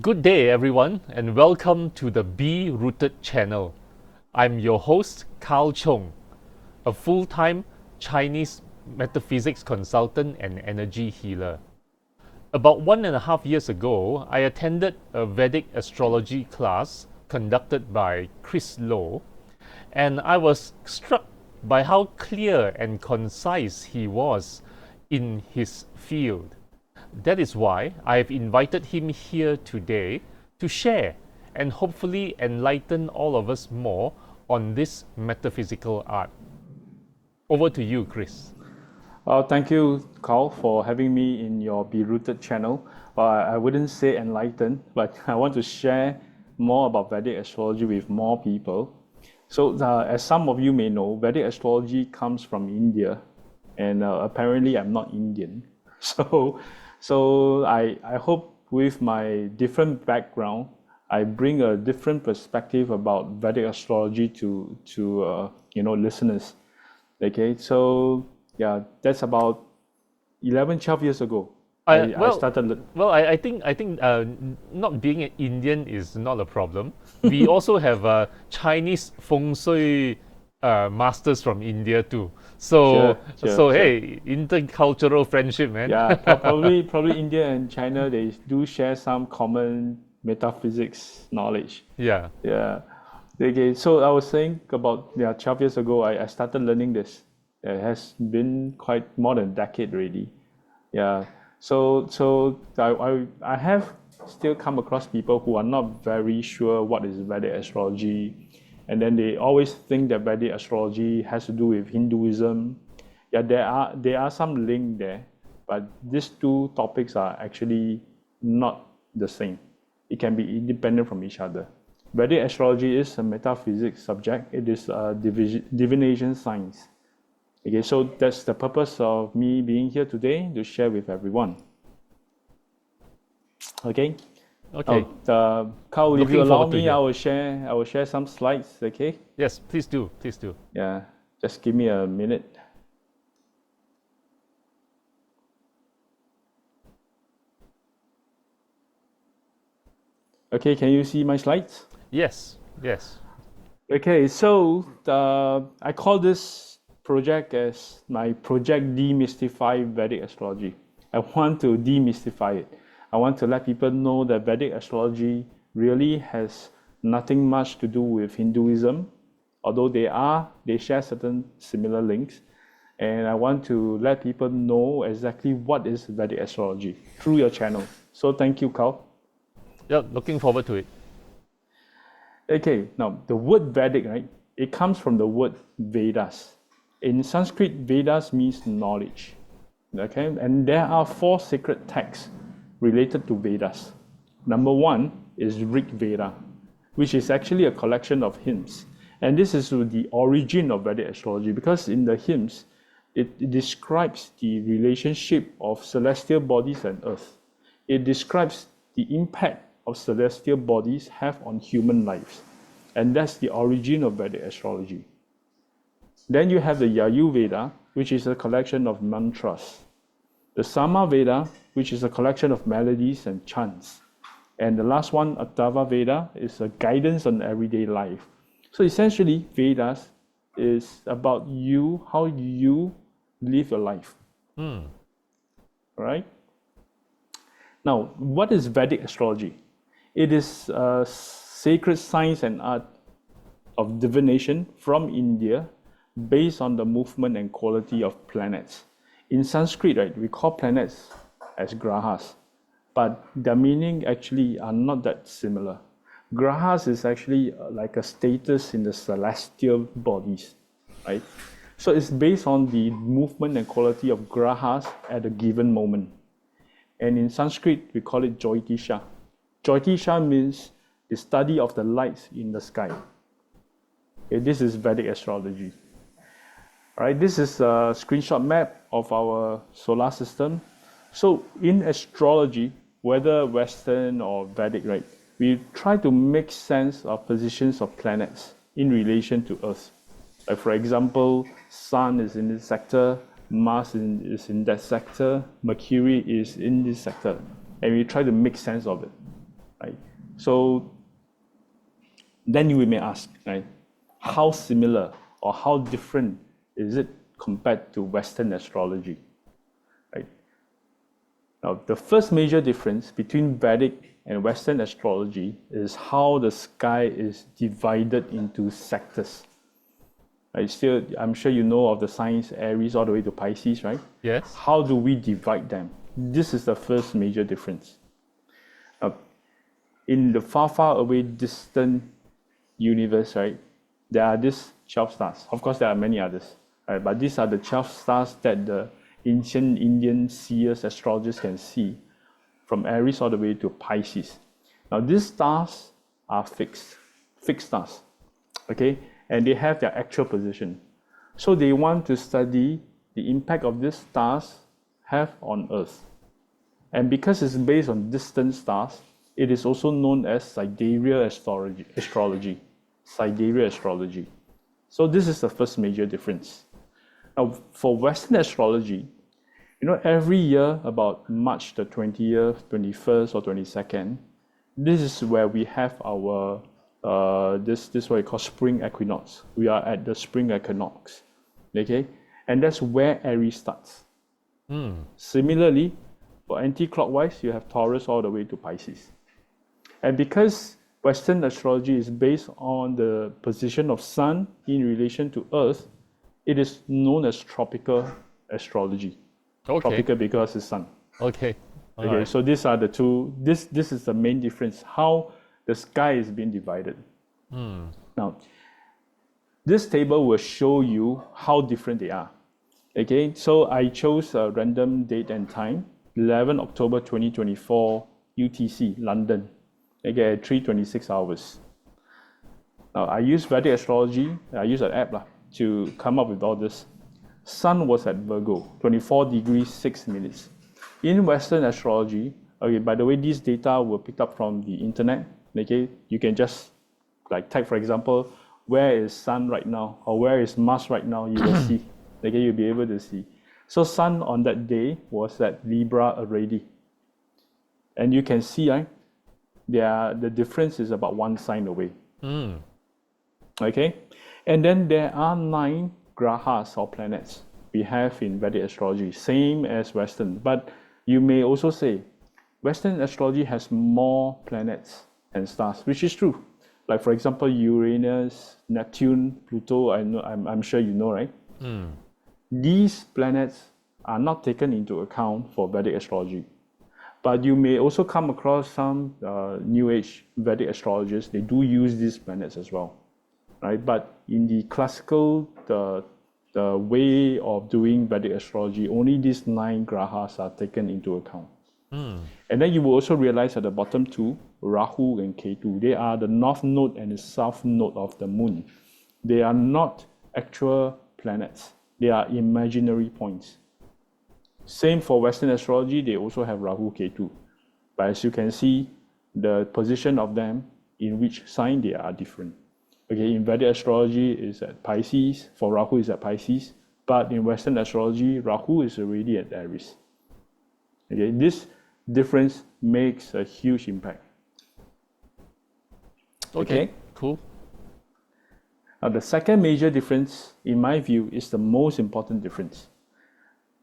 Good day, everyone, and welcome to the Be Rooted channel. I'm your host, Carl Chung, a full-time Chinese metaphysics consultant and energy healer. About 1.5 years ago, I attended a Vedic Astrology class conducted by Chris Lowe, and I was struck by how clear and concise he was in his field. That is why I have invited him here today to share and hopefully enlighten all of us more on this metaphysical art. Over to you, Chris. Thank you, Carl, for having me in your Be Rooted channel. I wouldn't say enlighten, but I want to share more about Vedic astrology with more people. So, as some of you may know, Vedic astrology comes from India, and apparently I'm not Indian. So I hope with my different background, I bring a different perspective about Vedic astrology to listeners. Okay, so yeah, that's about 11, 12 years ago. I started. I think not being an Indian is not a problem. We also have Chinese feng shui masters from India too. So Sure. hey, intercultural friendship, man. Yeah, probably India and China, they do share some common metaphysics knowledge. Yeah. Yeah. Okay, so I was saying about 12 years ago, I started learning this. It has been quite more than a decade already. Yeah. So I have still come across people who are not very sure what is Vedic astrology, and then they always think that Vedic astrology has to do with Hinduism. Yeah, there are some link there, but these two topics are actually not the same. It can be independent from each other. Vedic astrology is a metaphysics subject. It is a divination science. Okay, so that's the purpose of me being here today, to share with everyone. Okay. Okay. Carl, if you Looking allow forward to me, hear. I will share some slides. Okay. Yes, please do. Please do. Yeah. Just give me a minute. Okay. Can you see my slides? Yes. Yes. Okay. So I call this project as my project Demystify Vedic Astrology. I want to demystify it. I want to let people know that Vedic astrology really has nothing much to do with Hinduism, although they share certain similar links. And I want to let people know exactly what is Vedic astrology through your channel. So thank you, Carl. Yeah, looking forward to it. Okay, now the word Vedic, right? It comes from the word Vedas. In Sanskrit, Vedas means knowledge. Okay, and there are 4 sacred texts related to Vedas. Number 1 is Rig Veda, which is actually a collection of hymns. And this is the origin of Vedic astrology, because in the hymns, it describes the relationship of celestial bodies and earth. It describes the impact of celestial bodies have on human lives. And that's the origin of Vedic astrology. Then you have the Yayu Veda, which is a collection of mantras. The Sama Veda, which is a collection of melodies and chants. And the last one, Atharva Veda, is a guidance on everyday life. So essentially, Vedas is about you, how you live your life. Right? Now, what is Vedic astrology? It is a sacred science and art of divination from India based on the movement and quality of planets. In Sanskrit, right, we call planets as grahas, but their meaning actually are not that similar. Grahas is actually like a status in the celestial bodies, right? So it's based on the movement and quality of grahas at a given moment. And in Sanskrit, we call it Jyotisha. Jyotisha means the study of the lights in the sky. Okay, this is Vedic astrology. All right, this is a screenshot map of our solar system. So in astrology, whether Western or Vedic, right, we try to make sense of positions of planets in relation to Earth. Like for example, Sun is in this sector, Mars is in that sector, Mercury is in this sector, and we try to make sense of it. right? So then you may ask, right, how similar or how different is it compared to Western astrology, right? Now, the first major difference between Vedic and Western astrology is how the sky is divided into sectors. Right? Still, I'm sure you know of the signs Aries all the way to Pisces, right? Yes. How do we divide them? This is the first major difference. In the far, far away, distant universe, right, there are these 12 stars. Of course, there are many others, right? But these are the 12 stars that the ancient Indian seers, astrologers can see from Aries all the way to Pisces. Now, these stars are fixed stars, okay? And they have their actual position. So they want to study the impact of these stars have on Earth. And because it's based on distant stars, it is also known as sidereal astrology. Sidereal astrology. So this is the first major difference. Now, for Western astrology, every year about March the 20th, 21st, or 22nd, this is where we have our this what we call spring equinox. We are at the spring equinox, okay, and that's where Aries starts. Similarly, for anti-clockwise, you have Taurus all the way to Pisces. And because Western astrology is based on the position of Sun in relation to Earth, it is known as tropical astrology. Okay. Tropical because it's Sun. Okay. Okay, Alright. so these are the two. This is the main difference, how the sky is being divided. Now, this table will show you how different they are. Okay, so I chose a random date and time, 11 October 2024, UTC, London. Okay, 3:26 hours. Now, I use Vedic Astrology, I use an app to come up with all this. Sun was at Virgo, 24 degrees 6 minutes. In Western astrology, okay, by the way, these data were picked up from the internet. Okay, you can just type, for example, where is Sun right now, or where is Mars right now, you will see. Okay, you'll be able to see. So Sun on that day was at Libra already. And you can see, right, the difference is about one sign away. Okay, and then there are 9 grahas or planets we have in Vedic astrology, same as Western. But you may also say Western astrology has more planets and stars, which is true. Like, for example, Uranus, Neptune, Pluto, I'm sure you know, right? These planets are not taken into account for Vedic astrology. But you may also come across some New Age Vedic astrologers, they do use these planets as well, right? But in the classical, the way of doing Vedic astrology, only these 9 grahas are taken into account. And then you will also realize at the bottom 2, Rahu and Ketu, they are the north node and the south node of the moon. They are not actual planets. They are imaginary points. Same for Western astrology, they also have Rahu, Ketu. But as you can see, the position of them in which sign they are different. Okay, in Vedic astrology is at Pisces, for Rahu is at Pisces, but in Western astrology, Rahu is already at Aries. Okay, this difference makes a huge impact. Okay. Cool. Now, the second major difference, in my view, is the most important difference.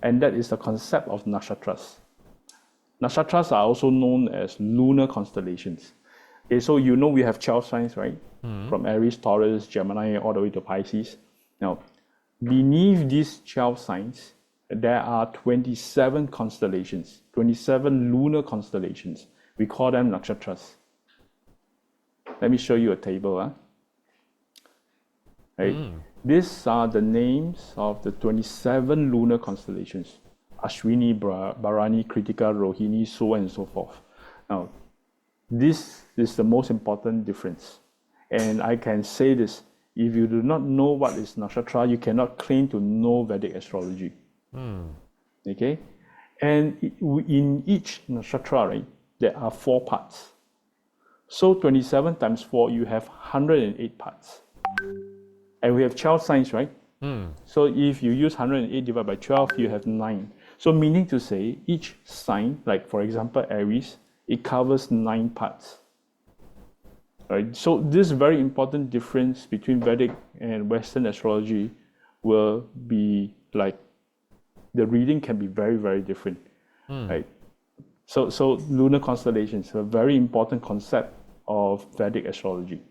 And that is the concept of nakshatras. Nakshatras are also known as lunar constellations. Okay, so we have 12 signs, right? From Aries, Taurus, Gemini, all the way to Pisces. Now, beneath these 12 signs, there are 27 constellations, 27 lunar constellations. We call them nakshatras. Let me show you a table. Right? These are the names of the 27 lunar constellations. Ashwini, Bharani, Kritika, Rohini, so on and so forth. Now, this is the most important difference. And I can say this, if you do not know what is nakshatra, you cannot claim to know Vedic astrology. Okay? And in each nakshatra, right, there are 4 parts. So 27 times 4, you have 108 parts. And we have 12 signs, right? So if you use 108 divided by 12, you have 9. So meaning to say, each sign, like for example Aries, it covers 9 parts. right? So this very important difference between Vedic and Western astrology will be like the reading can be very, very different, right? So lunar constellations are a very important concept of Vedic astrology.